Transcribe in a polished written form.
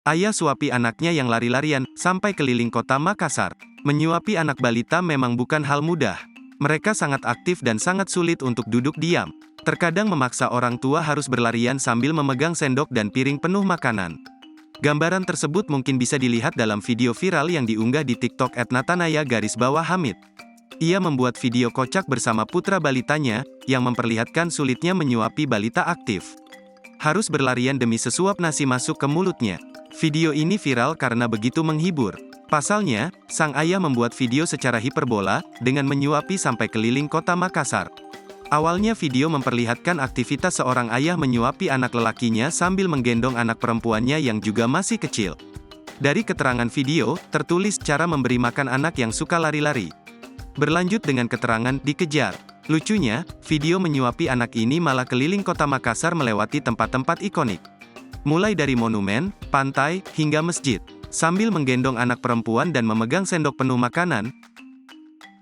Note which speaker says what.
Speaker 1: Ayah suapi anaknya yang lari-larian, sampai keliling kota Makassar. Menyuapi anak balita memang bukan hal mudah. Mereka sangat aktif dan sangat sulit untuk duduk diam. Terkadang memaksa orang tua harus berlarian sambil memegang sendok dan piring penuh makanan. Gambaran tersebut mungkin bisa dilihat dalam video viral yang diunggah di TikTok @natanaya_hamid. Ia membuat video kocak bersama putra balitanya, yang memperlihatkan sulitnya menyuapi balita aktif. Harus berlarian demi sesuap nasi masuk ke mulutnya. Video ini viral karena begitu menghibur. Pasalnya, sang ayah membuat video secara hiperbola, dengan menyuapi sampai keliling kota Makassar. Awalnya video memperlihatkan aktivitas seorang ayah menyuapi anak lelakinya sambil menggendong anak perempuannya yang juga masih kecil. Dari keterangan video, tertulis cara memberi makan anak yang suka lari-lari. Berlanjut dengan keterangan, dikejar. Lucunya, video menyuapi anak ini malah keliling kota Makassar melewati tempat-tempat ikonik. Mulai dari monumen, pantai, hingga masjid. Sambil menggendong anak perempuan dan memegang sendok penuh makanan,